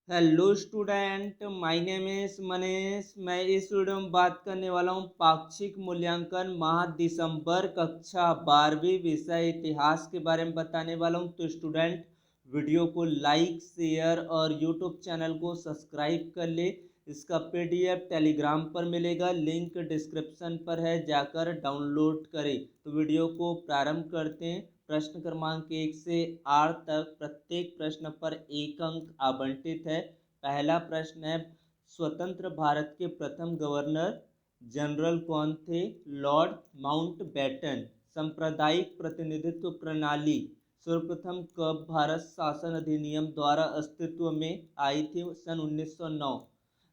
Hello student, my name is Manish. मैं इस video में बात करने वाला हूँ पाक्षिक मूल्यांकन माह दिसंबर कक्षा 12वीं विषय इतिहास के बारे में बताने वाला हूँ। तो स्टूडेंट वीडियो को लाइक शेयर और यूट्यूब चैनल को सब्सक्राइब कर ले। इसका पीडीएफ टेलीग्राम पर मिलेगा, लिंक डिस्क्रिप्शन पर है, जाकर डाउनलोड करें। तो वीडियो को प्रारंभ करते हैं। प्रश्न क्रमांक 1 से 8 तक प्रत्येक प्रश्न पर 1 अंक आवंटित है। पहला प्रश्न है, स्वतंत्र भारत के प्रथम गवर्नर जनरल कौन थे? Lord Mountbatten. सांप्रदायिक प्रतिनिधित्व प्रणाली सर्वप्रथम कब भारत शासन अधिनियम द्वारा अस्तित्व में आई थी? सन 1909।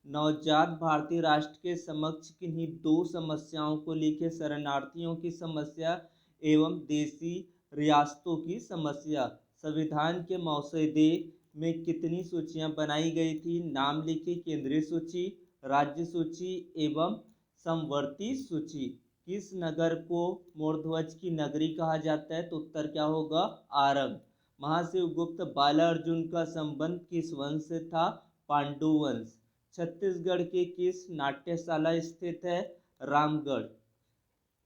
नवजात भारतीय राष्ट्र के समक्ष किन्हीं दो समस्याओं को लिखे? शरणार्थियों की समस्या एवं देशी रियासतों की समस्या। संविधान के मसौदे में कितनी सूचियां बनाई गई थी? नाम लिखी। केंद्रीय सूची, राज्य सूची एवं समवर्ती सूची। किस नगर को मोरध्वज की नगरी कहा जाता है? तो उत्तर क्या होगा? आरंग। महाशिवगुप्त बाला अर्जुन का संबंध किस वंश से था? पांडु वंश। छत्तीसगढ़ के किस नाट्यशाला स्थित है? रामगढ़।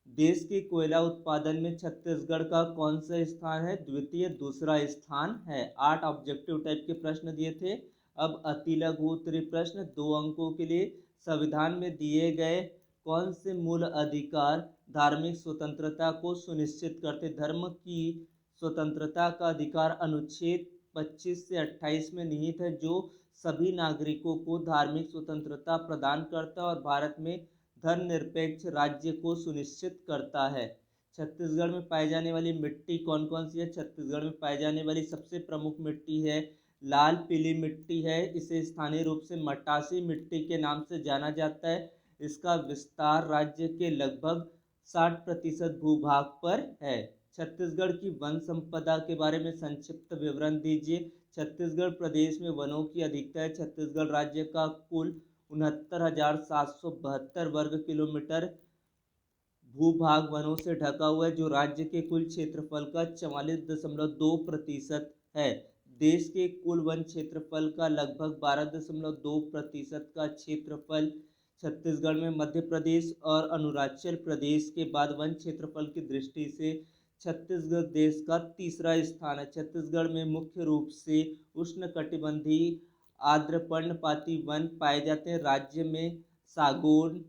देश के कोयला उत्पादन में छत्तीसगढ़ का कौन सा स्थान है? द्वितीय, दूसरा स्थान है। 8 ऑब्जेक्टिव टाइप के प्रश्न दिए थे। अब अति लघु उत्तरीय प्रश्न 2 अंकों के लिए। संविधान में दिए गए कौन से मूल अधिकार धार्मिक स्वतंत्रता को सुनिश्चित करते? धर्म की स्वतंत्रता का अधिकार अनुच्छेद 25 से 28 में निहित है, जो सभी नागरिकों को धार्मिक स्वतंत्रता प्रदान करता है और भारत में धर्मनिरपेक्ष राज्य को सुनिश्चित करता है। छत्तीसगढ़ में पाई जाने वाली मिट्टी कौन कौन सी है? छत्तीसगढ़ में पाई जाने वाली सबसे प्रमुख मिट्टी है लाल पीली मिट्टी है। इसे स्थानीय रूप से मटासी मिट्टी के नाम से जाना जाता है। इसका विस्तार राज्य के लगभग 60% भूभाग पर है। छत्तीसगढ़ की वन संपदा के बारे में संक्षिप्त विवरण दीजिए। छत्तीसगढ़ प्रदेश में वनों की अधिकता है। छत्तीसगढ़ राज्य का कुल 69,772 वर्ग किलोमीटर भूभाग वनों से ढका हुआ है, जो राज्य के कुल क्षेत्रफल का 44.2% है। देश के कुल वन क्षेत्रफल का लगभग 12.2% का क्षेत्रफल छत्तीसगढ़ में। मध्य प्रदेश और अरुणाचल प्रदेश के बाद वन क्षेत्रफल की दृष्टि से छत्तीसगढ़ देश का तीसरा स्थान है। छत्तीसगढ़ में मुख्य रूप से उष्णकटिबंधीय आर्द्र पर्णपाती वन पाए जाते हैं। राज्य में सागौन,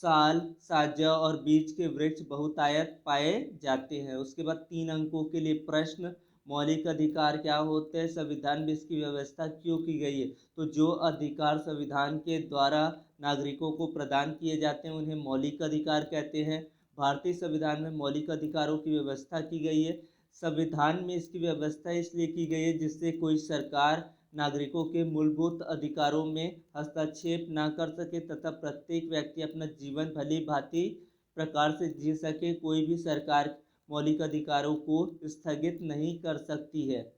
साल, साजा और बीज के वृक्ष बहुतायत पाए जाते हैं। उसके बाद 3 अंकों के लिए प्रश्न, मौलिक अधिकार क्या होते हैं? संविधान में इसकी व्यवस्था क्यों की गई है? तो जो अधिकार संविधान के द्वारा नागरिकों को प्रदान किए जाते हैं उन्हें मौलिक अधिकार कहते हैं। भारतीय संविधान में मौलिक अधिकारों की व्यवस्था की गई है। संविधान में इसकी व्यवस्था इसलिए की गई है जिससे कोई सरकार नागरिकों के मूलभूत अधिकारों में हस्तक्षेप न कर सके तथा प्रत्येक व्यक्ति अपना जीवन भली भांति प्रकार से जी सके। कोई भी सरकार मौलिक अधिकारों को स्थगित नहीं कर सकती है।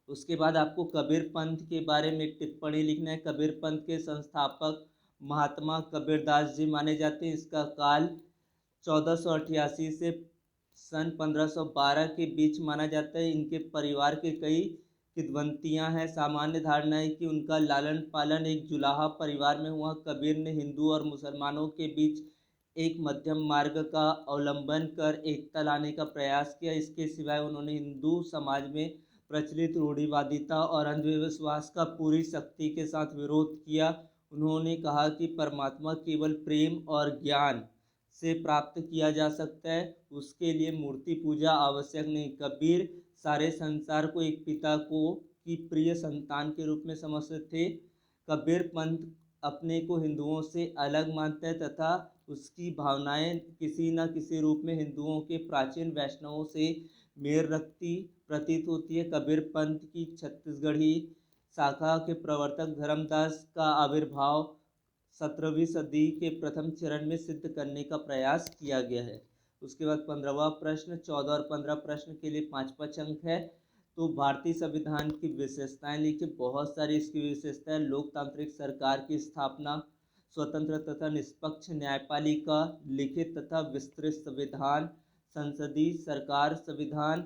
उसके बाद आपको कबीर पंथ के बारे में एक टिप्पणी लिखना है। कबीर पंथ के संस्थापक महात्मा कबीरदास जी माने जाते हैं। इसका काल 1488 से सन 1512 के बीच माना जाता है। इनके परिवार के कई किद्वंतियाँ हैं। सामान्य धारणा है कि उनका लालन पालन एक जुलाहा परिवार में हुआ। कबीर ने हिंदू और मुसलमानों के बीच एक मध्यम मार्ग का अवलंबन कर एकता लाने का प्रयास किया। इसके सिवाय उन्होंने हिंदू समाज में प्रचलित रूढ़िवादिता और अंधविश्वास का पूरी शक्ति के साथ विरोध किया। उन्होंने कहा कि परमात्मा केवल प्रेम और ज्ञान से प्राप्त किया जा सकता है, उसके लिए मूर्ति पूजा आवश्यक नहीं। कबीर सारे संसार को एक पिता को की प्रिय संतान के रूप में समझते थे। कबीर पंथ अपने को हिंदुओं से अलग मानता है तथा उसकी भावनाएं किसी न किसी रूप में हिंदुओं के प्राचीन वैष्णवों से मेल रखती प्रतीत होती है। कबीर पंथ की छत्तीसगढ़ी शाखा के प्रवर्तक धर्मदास का आविर्भाव 17वीं सदी के प्रथम चरण में सिद्ध करने का प्रयास किया गया है। उसके बाद 15वां प्रश्न, 14 और 15 प्रश्न के लिए 5-5 अंक है। तो भारतीय संविधान की विशेषताएं लिखिए। बहुत सारी इसकी विशेषताएं, लोकतांत्रिक सरकार की स्थापना, स्वतंत्र तथा निष्पक्ष न्यायपालिका, लिखित तथा विस्तृत संविधान, संसदीय सरकार संविधान,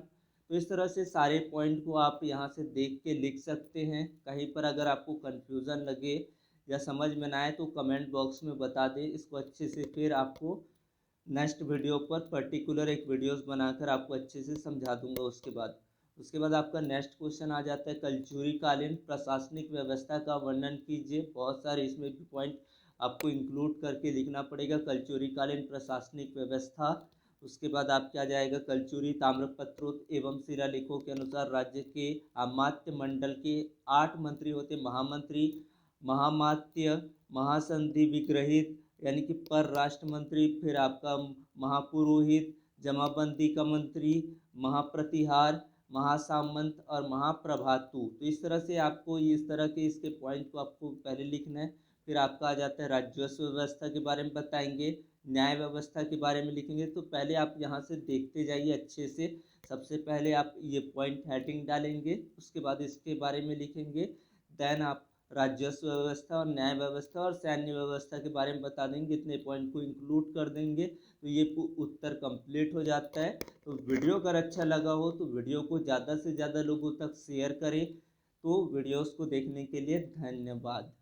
तो इस तरह से सारे पॉइंट को आप यहाँ से देख के लिख सकते हैं। कहीं पर अगर आपको कन्फ्यूज़न लगे या समझ में ना आए तो कमेंट बॉक्स में बता दें, इसको अच्छे से फिर आपको नेक्स्ट वीडियो पर पर्टिकुलर एक वीडियोस बनाकर आपको अच्छे से समझा दूंगा। उसके बाद आपका नेक्स्ट क्वेश्चन आ जाता है, कलचुरी कालीन प्रशासनिक व्यवस्था का वर्णन कीजिए। बहुत सारे इसमें भी पॉइंट आपको इंक्लूड करके लिखना पड़ेगा। कलचुरी कालीन प्रशासनिक व्यवस्था, उसके बाद आपके आ जाएगा कलचुरी ताम्रपत्रों एवं शिलालेखों के अनुसार राज्य के अमात्य मंडल के 8 मंत्री होते, महामंत्री, महामात्य, महासंधि विग्रहित यानी कि परराष्ट्र मंत्री, फिर आपका महापुरोहित, जमाबंदी का मंत्री, महाप्रतिहार, महासामंत और महाप्रभातु। तो इस तरह से आपको इस तरह के इसके पॉइंट को आपको पहले लिखना है। फिर आपका आ जाता है राजस्व व्यवस्था के बारे में बताएंगे, न्याय व्यवस्था के बारे में लिखेंगे। तो पहले आप यहाँ से देखते जाइए अच्छे से। सबसे पहले आप ये पॉइंट हेडिंग डालेंगे, उसके बाद इसके बारे में लिखेंगे। देन आप राजस्व व्यवस्था और न्याय व्यवस्था और सैन्य व्यवस्था के बारे में बता देंगे, इतने पॉइंट को इंक्लूड कर देंगे तो ये उत्तर कंप्लीट हो जाता है। तो वीडियो अगर अच्छा लगा हो तो वीडियो को ज़्यादा से ज़्यादा लोगों तक शेयर करें। तो वीडियोस को देखने के लिए धन्यवाद।